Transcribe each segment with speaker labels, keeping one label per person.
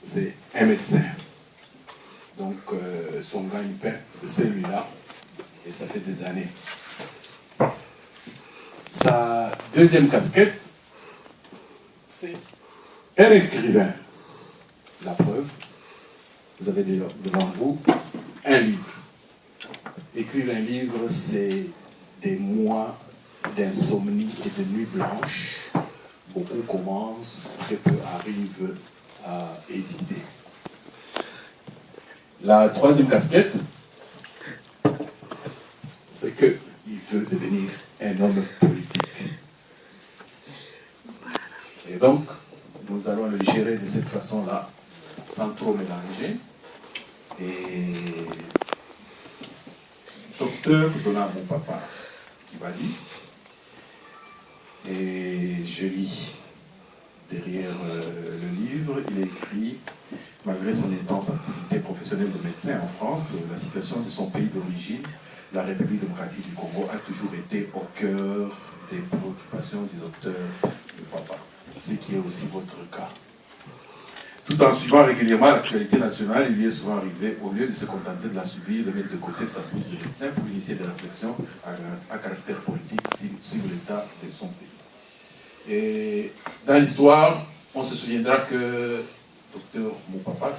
Speaker 1: c'est un médecin. Donc son gagne-pain, c'est celui-là, et ça fait des années. Sa deuxième casquette, c'est un écrivain. La preuve, vous avez devant vous un livre. Écrire un livre, c'est des mois d'insomnie et de nuits blanches. Beaucoup commencent, très peu arrivent à éditer. La troisième casquette, c'est qu'il veut devenir un homme politique. Et donc, nous allons le gérer de cette façon-là, sans trop mélanger. Et docteur Dona Moupapa Kibadi, et je lis derrière le livre, il écrit, malgré son intense activité professionnelle de médecin en France, la situation de son pays d'origine, la République démocratique du Congo, a toujours été au cœur des préoccupations du docteur Moupapa, ce qui est aussi votre cas. Tout en suivant régulièrement l'actualité nationale, il lui est souvent arrivé, au lieu de se contenter de la subir, de mettre de côté sa blouse de médecin pour initier des réflexions à caractère politique sur l'état de son pays. Et dans l'histoire, on se souviendra que Dr Moupapa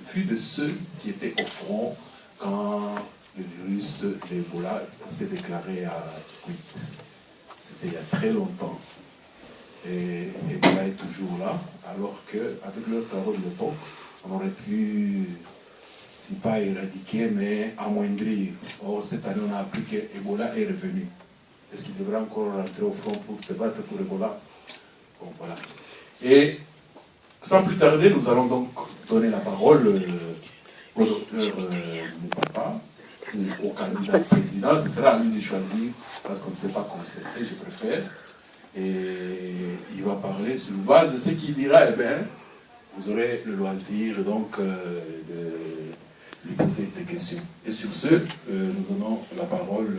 Speaker 1: fut de ceux qui étaient au front quand le virus d'Ebola s'est déclaré à Kikwit. C'était il y a très longtemps. Et Ebola est toujours là, alors qu'avec leurs travaux de l'époque, on aurait pu, si pas éradiquer, mais amoindrir. Or, cette année, on a appris qu'Ebola est revenu. Est-ce qu'il devrait encore rentrer au front pour se battre pour Ebola? Bon, voilà. Et sans plus tarder, nous allons donc donner la parole au docteur Moupapa, ou au candidat président. Ce sera à lui de choisir, parce qu'on ne sait pas concerter, je préfère. Et il va parler sur base de ce qu'il dira, et bien, vous aurez le loisir donc de lui poser des questions. Et sur ce, nous donnons la parole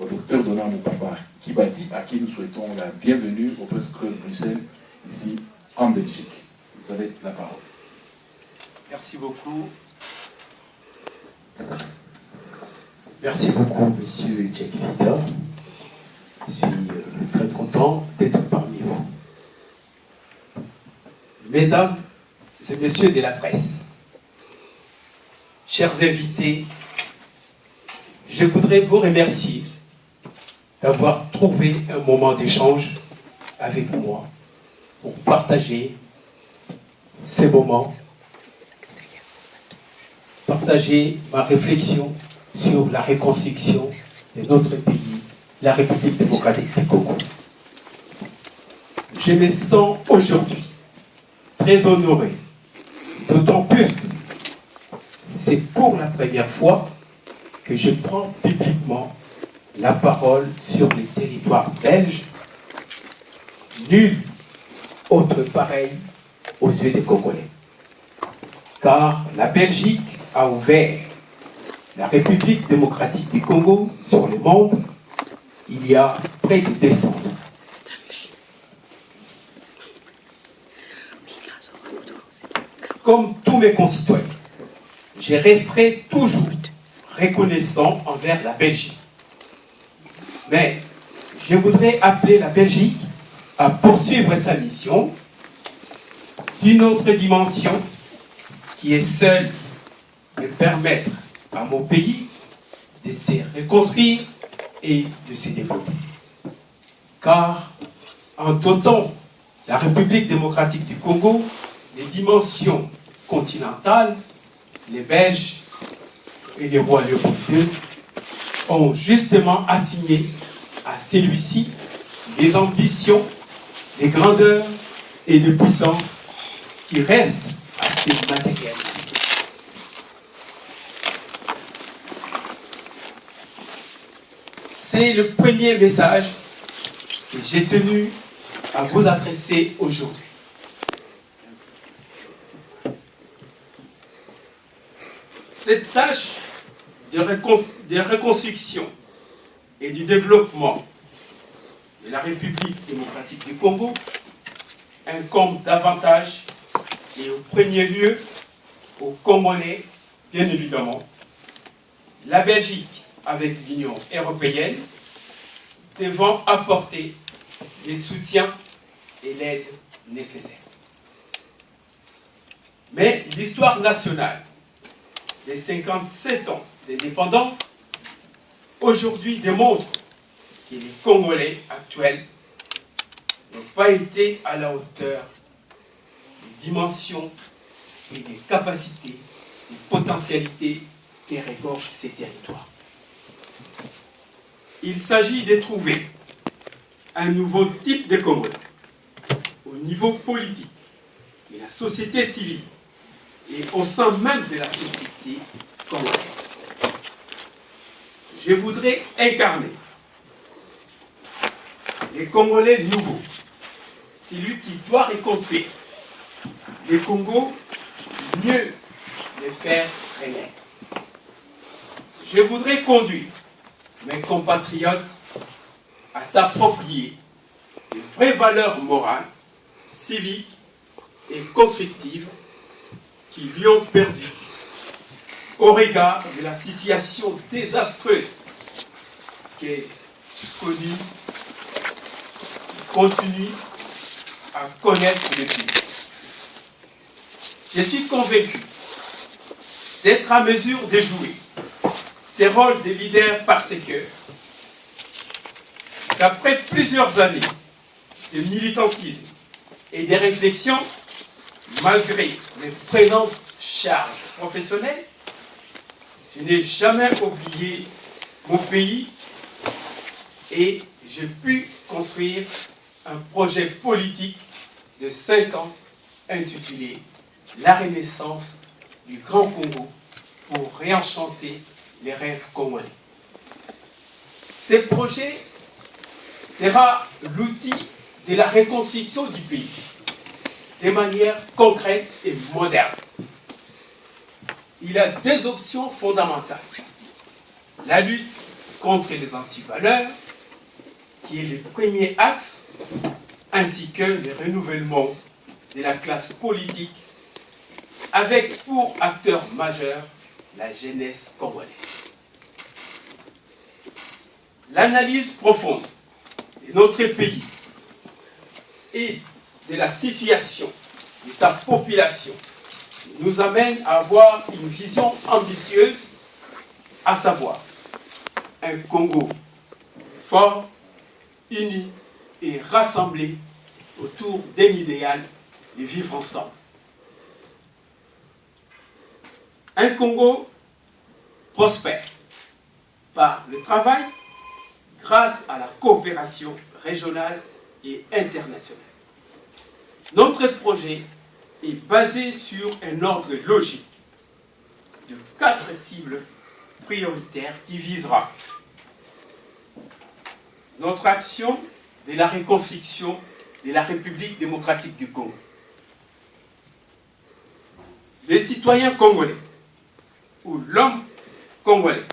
Speaker 1: au docteur Dona Moupapa Kibadi, à qui nous souhaitons la bienvenue au Presse Club Bruxelles, ici en Belgique. Vous avez la parole.
Speaker 2: Merci beaucoup. Merci beaucoup, monsieur Jack Vida. Je suis très content d'être parmi vous. Mesdames et messieurs de la presse, chers invités, je voudrais vous remercier d'avoir trouvé un moment d'échange avec moi pour partager ces moments, partager ma réflexion sur la reconstruction de notre pays, la République démocratique du Congo. Je me sens aujourd'hui très honoré, d'autant plus que c'est pour la première fois que je prends publiquement la parole sur les territoires belges, nul autre pareil aux yeux des Congolais. Car la Belgique a ouvert la République démocratique du Congo sur le monde il y a près de 200 ans. Comme tous mes concitoyens, je resterai toujours reconnaissant envers la Belgique. Mais je voudrais appeler la Belgique à poursuivre sa mission d'une autre dimension qui est seule de permettre à mon pays de se reconstruire et de se développer. Car en dotant la République démocratique du Congo des dimensions continentales, les Belges et les rois Léopold II ont justement assigné à celui-ci des ambitions, des grandeurs et de puissance qui restent assez matérielles. C'est le premier message que j'ai tenu à vous adresser aujourd'hui. Cette tâche de reconstruction et du développement de la République démocratique du Congo incombe davantage et au premier lieu aux Congolais, bien évidemment, la Belgique avec l'Union européenne devant apporter les soutiens et l'aide nécessaires. Mais l'histoire nationale des 57 ans d'indépendance aujourd'hui démontre que les Congolais actuels n'ont pas été à la hauteur des dimensions et des capacités, des potentialités qui regorgent ces territoires. Il s'agit de trouver un nouveau type de Congolais au niveau politique de la société civile et au sein même de la société congolaise. Je voudrais incarner les Congolais nouveaux, celui qui doit reconstruire les Congos, mieux les faire renaître. Je voudrais conduire mes compatriotes à s'approprier les vraies valeurs morales, civiques et constructives qui lui ont perdu au regard de la situation désastreuse qu'est connue, continue à connaître le pays. Je suis convaincu d'être à mesure de jouer ces rôles de leader parce que, d'après plusieurs années de militantisme et de réflexion, malgré mes présentes charges professionnelles, je n'ai jamais oublié mon pays et j'ai pu construire un projet politique de 5 ans intitulé « La Renaissance du Grand Congo » pour réenchanter les rêves congolais. Ce projet sera l'outil de la reconstruction du pays de manière concrète et moderne. Il a 2 options fondamentales. La lutte contre les antivaleurs, qui est le premier axe, ainsi que le renouvellement de la classe politique, avec pour acteur majeur la jeunesse congolaise. L'analyse profonde de notre pays et de la situation de sa population nous amène à avoir une vision ambitieuse, à savoir un Congo fort, uni et rassemblé autour d'un idéal de vivre ensemble. Un Congo prospère par le travail grâce à la coopération régionale et internationale. Notre projet est basé sur un ordre logique de 4 cibles prioritaires qui visera notre action de la reconstruction de la République démocratique du Congo. Les citoyens congolais ou l'homme congolais,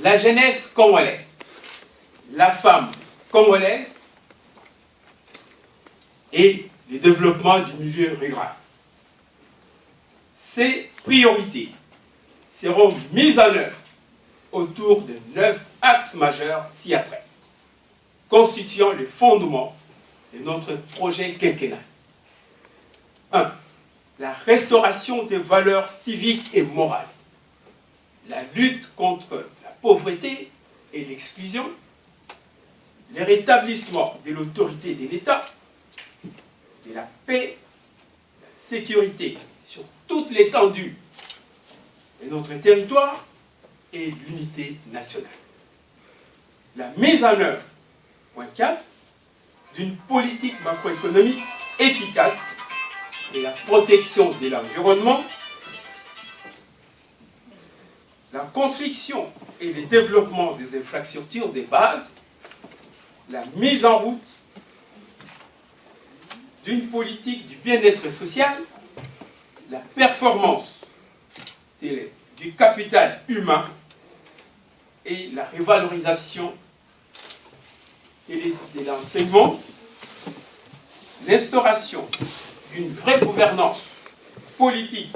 Speaker 2: la jeunesse congolaise, la femme congolaise et le développement du milieu rural. Ces priorités seront mises en œuvre autour de 9 axes majeurs ci-après, constituant le fondement de notre projet quinquennal. 1. La restauration des valeurs civiques et morales, la lutte contre la pauvreté et l'exclusion, le rétablissement de l'autorité de l'État, de la paix, la sécurité sur toute l'étendue de notre territoire et l'unité nationale. La mise en œuvre, point 4, d'une politique macroéconomique efficace et la protection de l'environnement, la construction et le développement des infrastructures de base, la mise en route d'une politique du bien-être social, la performance du capital humain et la révalorisation de l'enseignement, l'instauration d'une vraie gouvernance politique,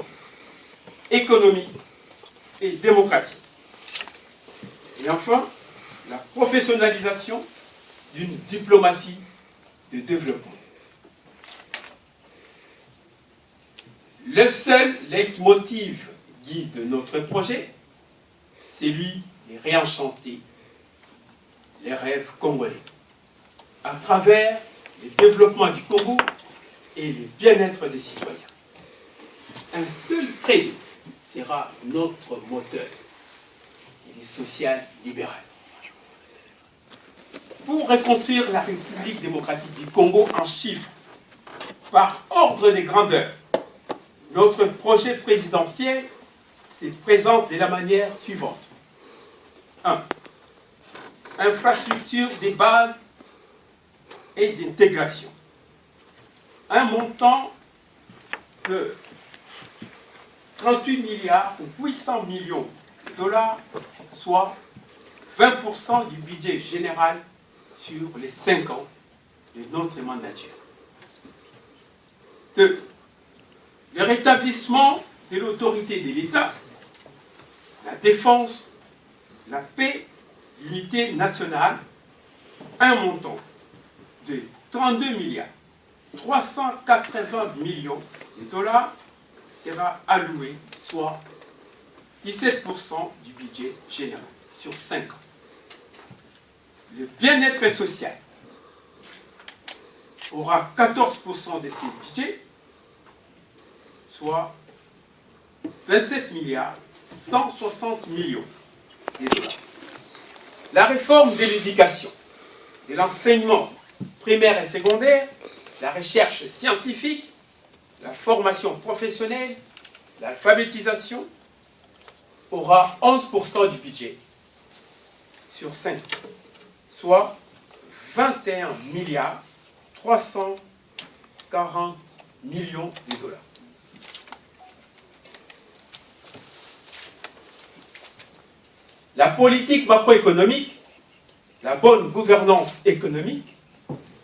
Speaker 2: économique et démocratique. Et enfin, la professionnalisation d'une diplomatie de développement. Le seul leitmotiv guide de notre projet, c'est lui de réenchanter les rêves congolais à travers le développement du Congo et le bien-être des citoyens. Un seul credo sera notre moteur, il est social-libéral. Pour reconstruire la République démocratique du Congo en chiffres, par ordre des grandeurs, notre projet présidentiel se présente de la manière suivante. 1. Infrastructure des bases et d'intégration. Un montant de 38 milliards ou 800 millions de dollars, soit 20% du budget général sur les 5 ans de notre mandature. 2. Le rétablissement de l'autorité de l'État, la défense, la paix, l'unité nationale, un montant de 32 milliards 380 millions de dollars sera alloué, soit 17% du budget général sur 5 ans. Le bien-être social aura 14% de ces budgets, soit 27 milliards 160 millions de dollars. La réforme de l'éducation, de l'enseignement primaire et secondaire, la recherche scientifique, la formation professionnelle, l'alphabétisation aura 11% du budget sur 5 ans, soit 21 milliards 340 millions de dollars. La politique macroéconomique, la bonne gouvernance économique,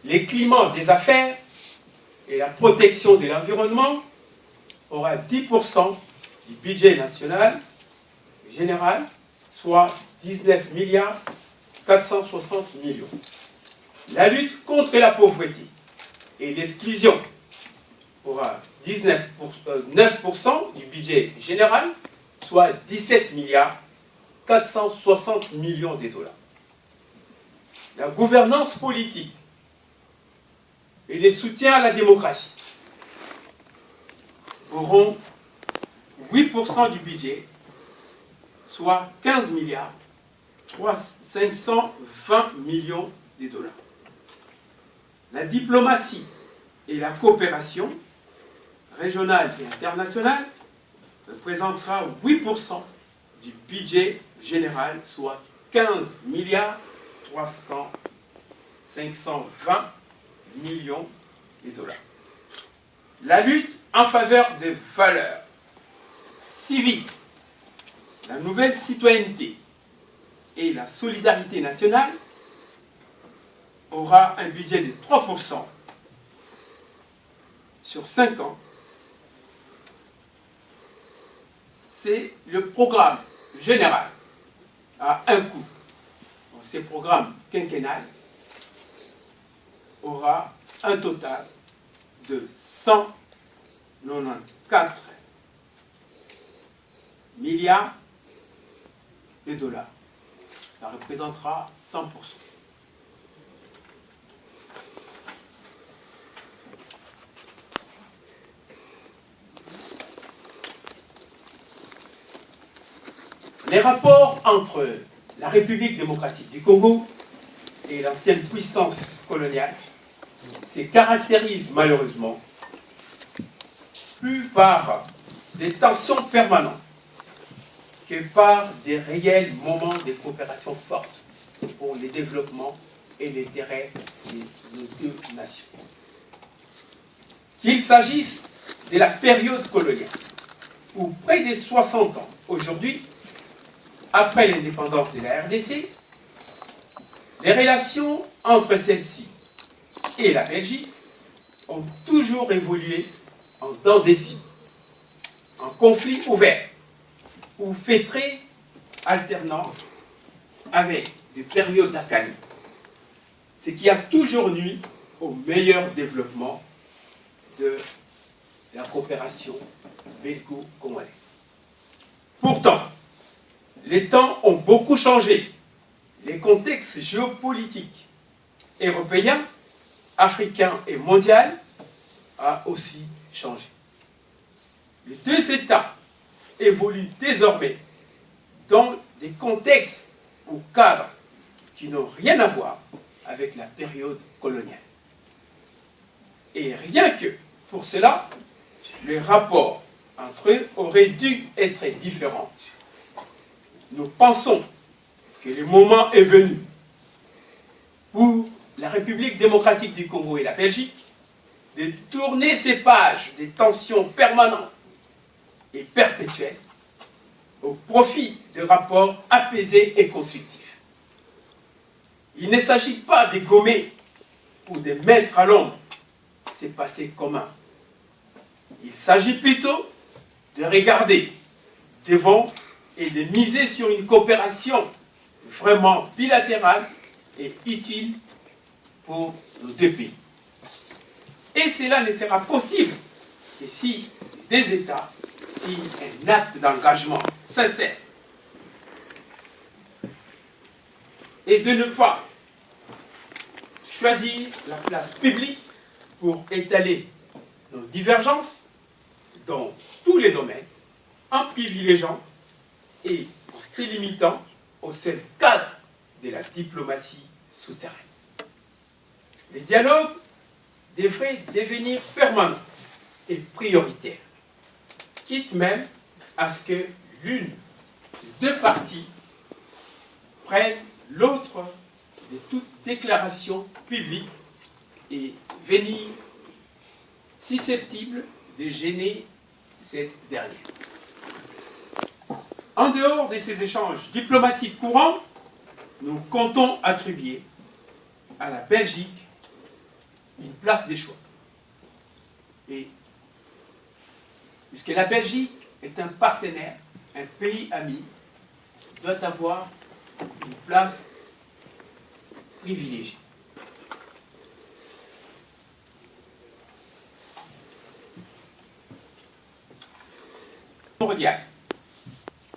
Speaker 2: les climats des affaires et la protection de l'environnement aura 10% du budget national général, soit 19 milliards 460 millions. La lutte contre la pauvreté et l'exclusion aura 9% du budget général, soit 17 milliards 460 millions de dollars. La gouvernance politique et les soutiens à la démocratie auront 8% du budget, soit 15 milliards 520 millions de dollars. La diplomatie et la coopération régionale et internationale représentera 8% du budget général, soit 15 milliards 520 millions de dollars. La lutte en faveur des valeurs civiques, la nouvelle citoyenneté et la solidarité nationale aura un budget de 3% sur 5 ans. C'est le programme général à un coût. Ces programmes quinquennales aura un total de 194 milliards de dollars. Ça représentera 100%. Les rapports entre la République démocratique du Congo et l'ancienne puissance coloniale se caractérisent malheureusement plus par des tensions permanentes que par des réels moments de coopération forte pour le développement et l'intérêt de nos deux nations. Qu'il s'agisse de la période coloniale, où près de 60 ans aujourd'hui, après l'indépendance de la RDC, les relations entre celle-ci et la Belgique ont toujours évolué en dents de scie, en conflit ouvert, ou feutré alternant avec des périodes d'accalmie, ce qui a toujours nuit au meilleur développement de la coopération belgo-congolaise. Pourtant, les temps ont beaucoup changé. Les contextes géopolitiques européens, africains et mondiaux ont aussi changé. Les deux États évoluent désormais dans des contextes ou cadres qui n'ont rien à voir avec la période coloniale. Et rien que pour cela, les rapports entre eux auraient dû être différents. Nous pensons que le moment est venu pour la République démocratique du Congo et la Belgique de tourner ces pages des tensions permanentes et perpétuelles au profit de rapports apaisés et constructifs. Il ne s'agit pas de gommer ou de mettre à l'ombre ces passés communs. Il s'agit plutôt de regarder devant et de miser sur une coopération vraiment bilatérale et utile pour nos deux pays. Et cela ne sera possible que si les deux États signent un acte d'engagement sincère et de ne pas choisir la place publique pour étaler nos divergences dans tous les domaines, en privilégiant et en se limitant au seul cadre de la diplomatie souterraine. Les dialogues devraient devenir permanents et prioritaires, quitte même à ce que l'une des deux parties prenne l'autre de toute déclaration publique et venir susceptible de gêner cette dernière. En dehors de ces échanges diplomatiques courants, nous comptons attribuer à la Belgique une place des choix. Et puisque la Belgique est un partenaire, un pays ami, doit avoir une place privilégiée.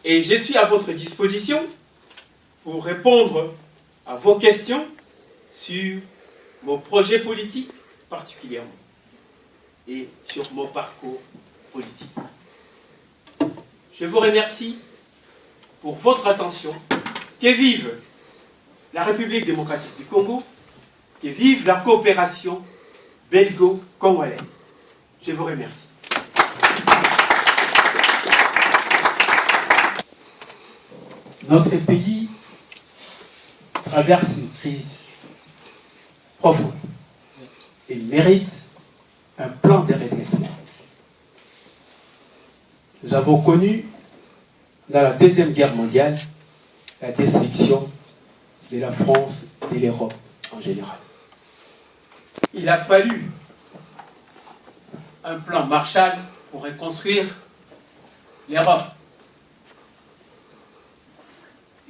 Speaker 2: Et je suis à votre disposition pour répondre à vos questions sur mon projet politique particulièrement et sur mon parcours politique. Je vous remercie pour votre attention. Que vive la République démocratique du Congo, que vive la coopération belgo-congolaise. Je vous remercie. Notre pays traverse une crise profonde et mérite un plan de redressement. Nous avons connu, dans la Deuxième Guerre mondiale, la destruction de la France et de l'Europe en général. Il a fallu un plan Marshall pour reconstruire l'Europe.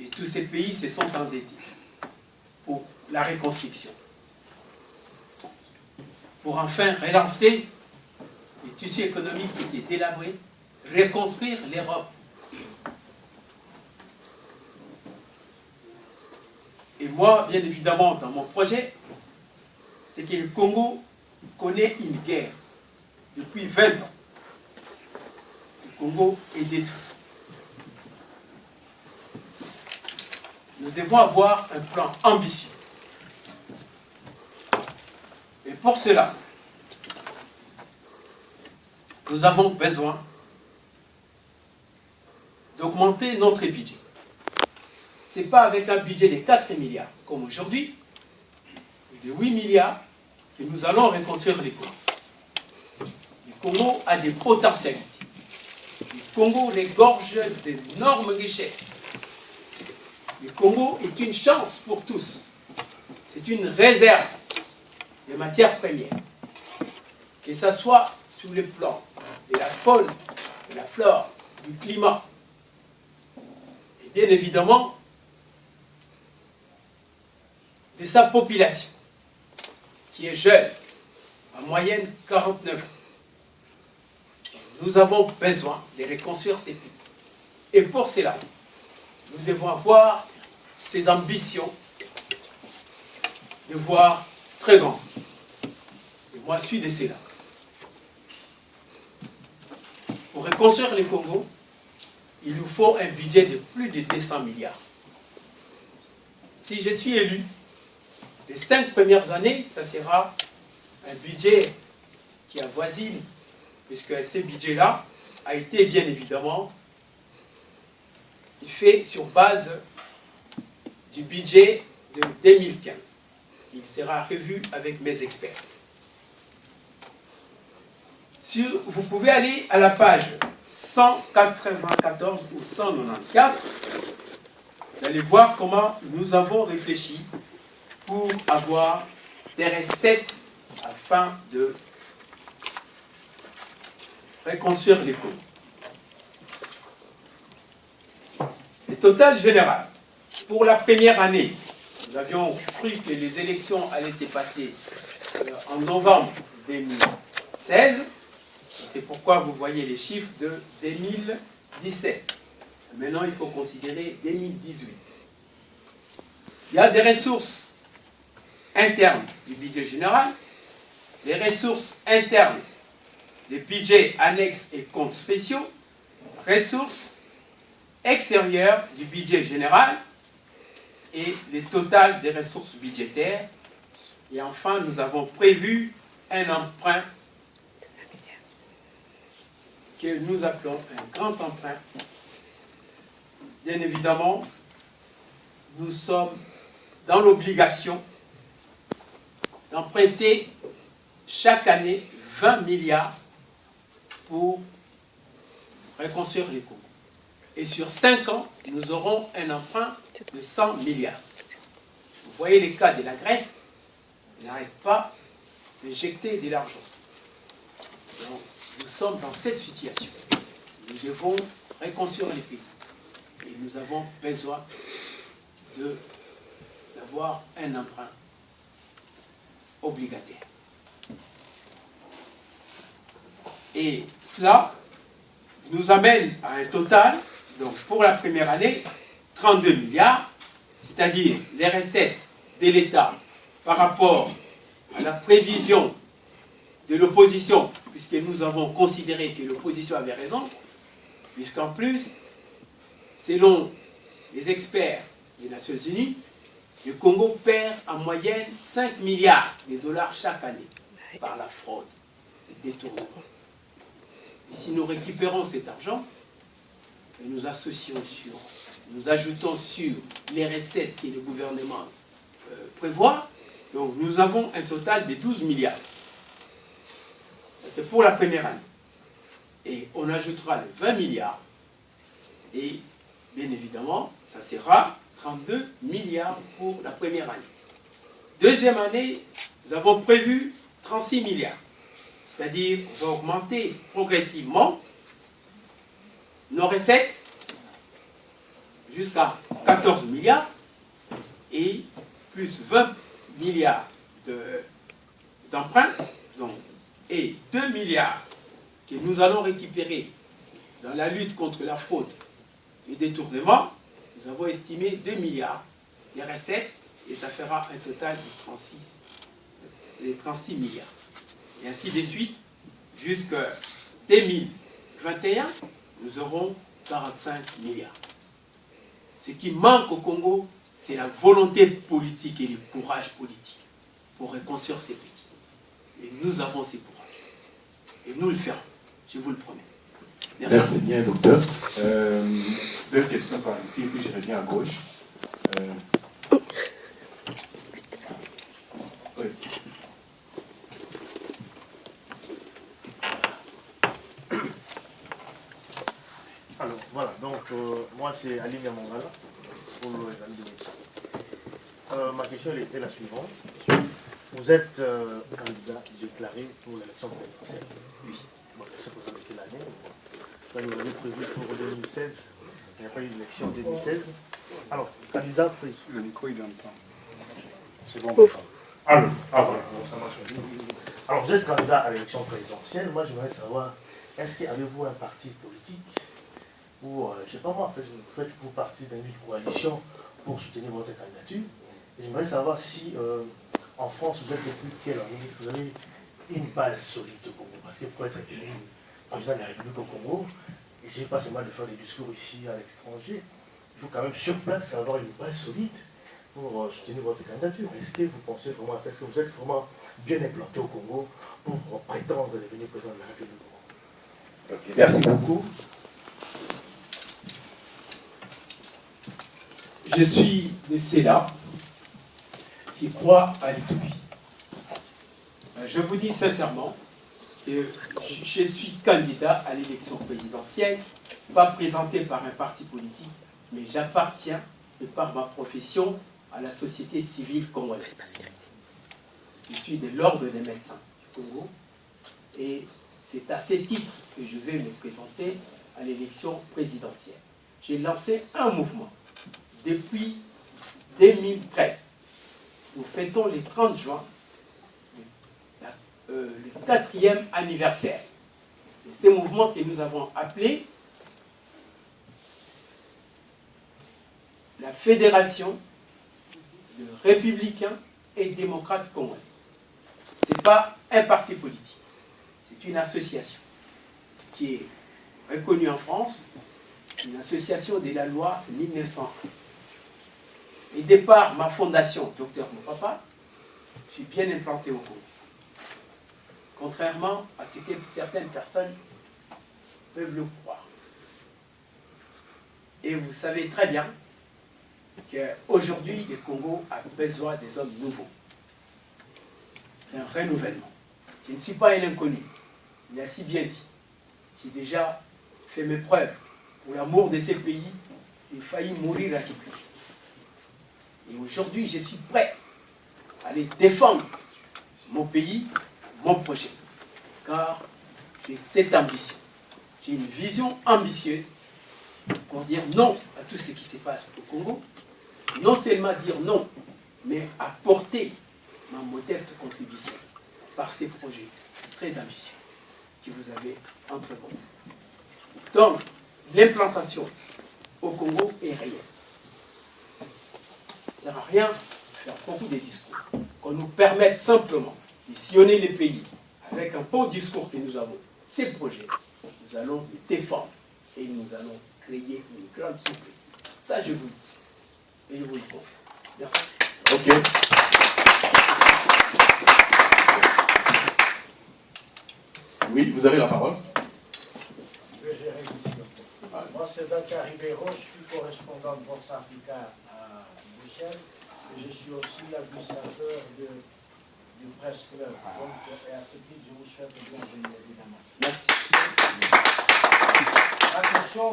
Speaker 2: Et tous ces pays se sont endettés pour la reconstruction. Pour enfin relancer les tissus économiques qui étaient délabrés, reconstruire l'Europe. Et moi, bien évidemment, dans mon projet, c'est que le Congo connaît une guerre depuis 20 ans. Le Congo est détruit. Nous devons avoir un plan ambitieux. Et pour cela, nous avons besoin d'augmenter notre budget. Ce n'est pas avec un budget de 4 milliards, comme aujourd'hui, de 8 milliards, que nous allons reconstruire les Congo. Le Congo a des potentialités. Le Congo regorge d'énormes richesses. Le Congo est une chance pour tous. C'est une réserve de matières premières. Que ce soit sur le plan de la faune, de la flore, du climat, et bien évidemment de sa population, qui est jeune, en moyenne 49 ans. Nous avons besoin de reconstruire ces pays. Et pour cela, nous devons avoir ces ambitions de voir très grand. Et moi, je suis de cela. Pour reconstruire le Congo, il nous faut un budget de plus de 200 milliards. Si je suis élu, les 5 premières années, ça sera un budget qui avoisine, puisque ce budget-là a été bien évidemment fait sur base du budget de 2015. Il sera revu avec mes experts. Vous pouvez aller à la page 194 ou 194. Vous allez voir comment nous avons réfléchi pour avoir des recettes afin de reconstruire les Congos. Le total général, pour la première année, nous avions cru que les élections allaient se passer en novembre 2016. C'est pourquoi vous voyez les chiffres de 2017. Maintenant, il faut considérer 2018. Il y a des ressources internes du budget général, des ressources internes des budgets annexes et comptes spéciaux, ressources extérieures du budget général et le total des ressources budgétaires. Et enfin, nous avons prévu un emprunt que nous appelons un grand emprunt. Bien évidemment, nous sommes dans l'obligation d'emprunter chaque année 20 milliards pour reconstruire les Congo. Et sur 5 ans, nous aurons un emprunt de 100 milliards. Vous voyez les cas de la Grèce, ils n'arrêtent pas d'injecter de l'argent. Donc, nous sommes dans cette situation. Nous devons reconstruire les pays. Et nous avons besoin d'avoir un emprunt obligataire. Et cela nous amène à un total, donc pour la première année, 32 milliards, c'est-à-dire les recettes de l'État par rapport à la prévision de l'opposition, puisque nous avons considéré que l'opposition avait raison, puisqu'en plus, selon les experts des Nations Unies, le Congo perd en moyenne 5 milliards de dollars chaque année par la fraude et détournement. Et si nous récupérons cet argent, et nous ajoutons sur les recettes que le gouvernement prévoit, donc nous avons un total de 12 milliards. C'est pour la première année. Et on ajoutera les 20 milliards, et bien évidemment, ça sera 32 milliards pour la première année. Deuxième année, nous avons prévu 36 milliards. C'est-à-dire, on va augmenter progressivement nos recettes jusqu'à 14 milliards et plus 20 milliards d'emprunts, et 2 milliards que nous allons récupérer dans la lutte contre la fraude et détournement. Nous avons estimé 2 milliards les recettes et ça fera un total de 36 milliards. Et ainsi de suite, jusqu'à 2021, nous aurons 45 milliards. Ce qui manque au Congo, c'est la volonté politique et le courage politique pour reconstruire ces pays. Et nous avons ces courages. Et nous le ferons, je vous le promets. Merci.
Speaker 1: Merci bien, docteur. 2 questions par ici, et puis je reviens à gauche. Oui.
Speaker 3: Alors, voilà, donc moi c'est Ali Mongala pour les amis de médecine. Ma question est la suivante. vous êtes candidat déclaré pour l'élection présidentielle. Oui. Bon, je sais que vous avez quelle année. Vous l'avez prévu pour 2016. Il n'y a pas eu d'élection en 2016. Alors, candidat président.
Speaker 4: Le micro, il entend.
Speaker 3: C'est bon, voilà. Alors, bon, ça marche. Alors, vous êtes candidat à l'élection présidentielle. Moi, j'aimerais savoir, est-ce qu'avez-vous un parti politique ou, je ne sais pas moi, faites-vous partie d'une coalition pour soutenir votre candidature? Et j'aimerais savoir si, en France, vous êtes depuis quelle année? Vous avez une base solide au Congo. Parce que pour être élu président de la République au Congo, il ne suffit pas seulement de faire des discours ici à l'étranger. Il faut quand même sur place avoir une base solide pour soutenir votre candidature. Est-ce que vous pensez vraiment à ça? Est-ce que vous êtes vraiment bien implanté au Congo pour prétendre devenir président de la République du Congo?
Speaker 2: Okay. Merci beaucoup. Je suis de ceux-là qui croient à l'utopie. Je vous dis sincèrement que je suis candidat à l'élection présidentielle, pas présenté par un parti politique, mais j'appartiens, de par ma profession, à la société civile congolaise. Je suis de l'ordre des médecins du Congo et c'est à ce titre que je vais me présenter à l'élection présidentielle. J'ai lancé un mouvement depuis 2013. Nous fêtons le 30 juin le 4e anniversaire de ce mouvement que nous avons appelé la Fédération de républicains et démocrates congolais. Ce n'est pas un parti politique, c'est une association qui est reconnue en France, une association de la loi 1901. Et de par ma fondation, Dr Mopapa, je suis bien implanté au Congo. Contrairement à ce que certaines personnes peuvent le croire. Et vous savez très bien qu'aujourd'hui, le Congo a besoin des hommes nouveaux. Un renouvellement. Je ne suis pas un inconnu. Il a si bien dit. J'ai déjà fait mes preuves. Pour l'amour de ces pays, j'ai failli mourir à Kipling. Et aujourd'hui, je suis prêt à aller défendre mon pays, mon projet. Car j'ai cette ambition. J'ai une vision ambitieuse pour dire non à tout ce qui se passe au Congo. Non seulement dire non, mais apporter ma modeste contribution par ces projets très ambitieux que vous avez entre vous. Donc, l'implantation au Congo est réelle. Ça ne sert à rien de faire beaucoup de discours. Qu'on nous permette simplement de sillonner les pays avec un beau discours que nous avons. Ces projets, nous allons les défendre et nous allons créer une grande surprise. Ça, je vous le dis. Et je vous le confirme. Merci.
Speaker 1: Ok. Oui, vous avez la parole.
Speaker 5: Je vais gérer ici. Moi, c'est Dakar Ribeiro, je suis correspondant de Vox Africa à Bruxelles et je suis aussi administrateur du Presse Club. Donc, à ce titre, je vous souhaite le bienvenue, évidemment.
Speaker 2: Merci.
Speaker 5: La question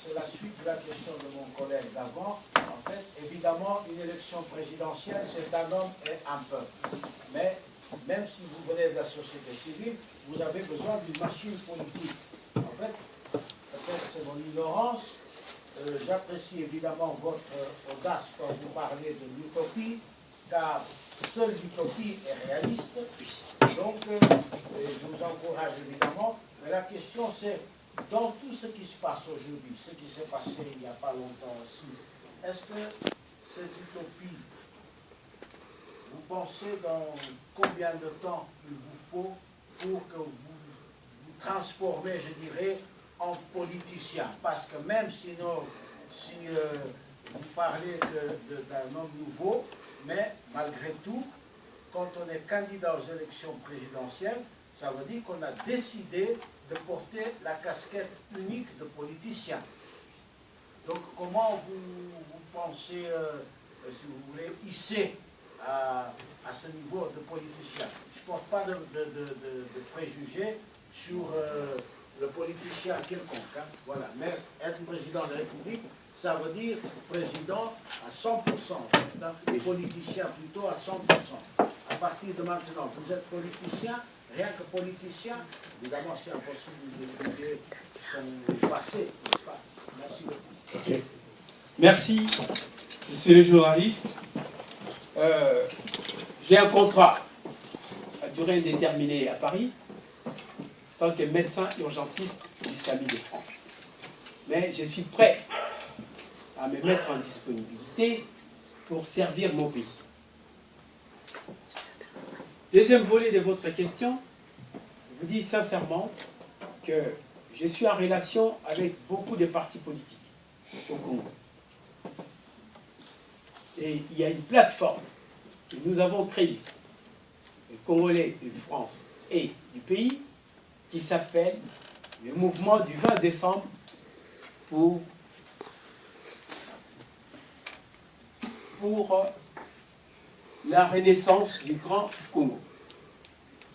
Speaker 5: c'est la suite de la question de mon collègue d'avant. En fait, évidemment, une élection présidentielle, c'est un homme et un peuple. Mais même si vous venez de la société civile, vous avez besoin d'une machine politique. En fait, peut-être c'est mon ignorance, j'apprécie évidemment votre audace quand vous parlez de l'utopie, car seule l'utopie est réaliste. Donc, je vous encourage évidemment. Mais la question c'est, dans tout ce qui se passe aujourd'hui, ce qui s'est passé il n'y a pas longtemps aussi, est-ce que cette utopie, vous pensez dans combien de temps il vous faut pour que vous vous transformez, je dirais, en politicien? Parce que même si vous parlez d'un homme nouveau, mais malgré tout, quand on est candidat aux élections présidentielles, ça veut dire qu'on a décidé de porter la casquette unique de politicien. Donc comment vous pensez, si vous voulez, hisser à ce niveau de politicien? Je ne porte pas de préjugés sur le politicien quelconque. Hein. Voilà. Mais être président de la République, ça veut dire président à 100%, en fait, hein, et politicien plutôt à 100%. À partir de maintenant, vous êtes politicien, rien que politicien, évidemment c'est impossible de juger son passé, n'est-ce pas? Merci beaucoup.
Speaker 2: Ok. Merci, monsieur le journaliste. J'ai un contrat à durée indéterminée à Paris, en tant que médecin urgentiste du SAMU de France. Mais je suis prêt à me mettre en disponibilité pour servir mon pays. Deuxième volet de votre question, je vous dis sincèrement que je suis en relation avec beaucoup de partis politiques au Congo. Et il y a une plateforme que nous avons créée, les Congolais de France et du pays, qui s'appelle le mouvement du 20 décembre pour la renaissance du Grand Congo.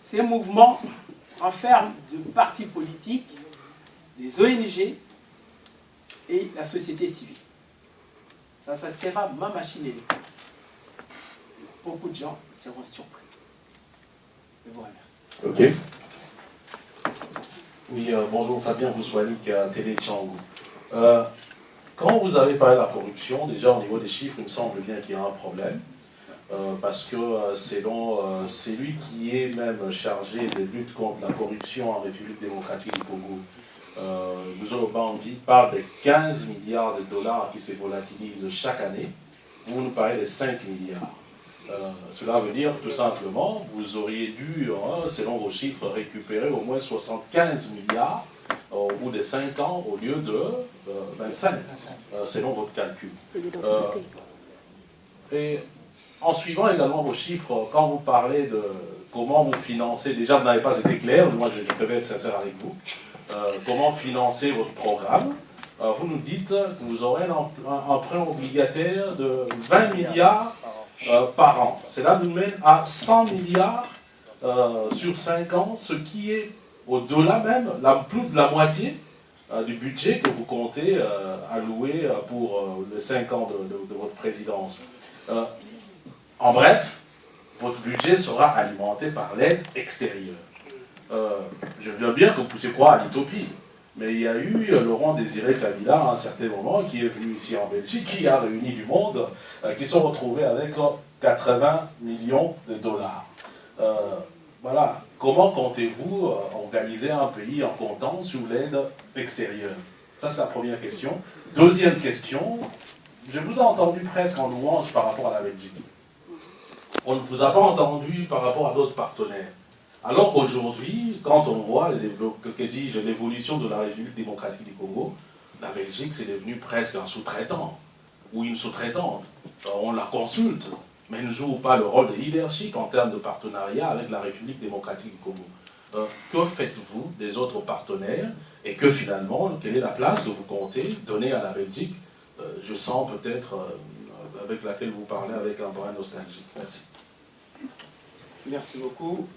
Speaker 2: Ces mouvements renferment de partis politiques, des ONG et la société civile. Ça sera ma machine électrique. Beaucoup de gens seront surpris. Je vous remercie.
Speaker 3: Ok. Oui, bonjour Fabien Boussoualik à Télé Tchangou. Quand vous avez parlé de la corruption, déjà au niveau des chiffres, il me semble bien qu'il y a un problème. Parce que selon celui qui est même chargé de lutte contre la corruption en République démocratique du Congo, Muzolo Bangui parle de 15 milliards de dollars qui se volatilisent chaque année. Vous nous parlez de 5 milliards. Cela veut dire tout simplement, vous auriez dû, selon vos chiffres, récupérer au moins 75 milliards au bout de 5 ans au lieu de 25, selon votre calcul. Et en suivant également vos chiffres, quand vous parlez de comment vous financez, déjà vous n'avez pas été clair, moi je préfère être sincère avec vous, comment financer votre programme, vous nous dites que vous aurez un emprunt obligataire de 20 milliards par an. Cela nous mène à 100 milliards sur 5 ans, ce qui est au-delà même, plus de la moitié du budget que vous comptez allouer pour les 5 ans de votre présidence. En bref, votre budget sera alimenté par l'aide extérieure. Je veux bien que vous puissiez croire à l'utopie, mais il y a eu Laurent Désiré Kabila à un certain moment qui est venu ici en Belgique, qui a réuni du monde, qui sont retrouvés avec 80 millions de dollars. Voilà, comment comptez-vous organiser un pays en comptant sur l'aide extérieure? Ça, c'est la première question. Deuxième question, je vous ai entendu presque en louange par rapport à la Belgique. On ne vous a pas entendu par rapport à d'autres partenaires. Alors qu'aujourd'hui, quand on voit l'évolution de la République démocratique du Congo, la Belgique, c'est devenu presque un sous-traitant ou une sous-traitante. On la consulte, mais elle ne joue pas le rôle de leadership en termes de partenariat avec la République démocratique du Congo. Que faites-vous des autres partenaires et que finalement, quelle est la place que vous comptez donner à la Belgique? Je sens peut-être, avec laquelle vous parlez avec un brin nostalgique. Merci.
Speaker 2: Merci beaucoup.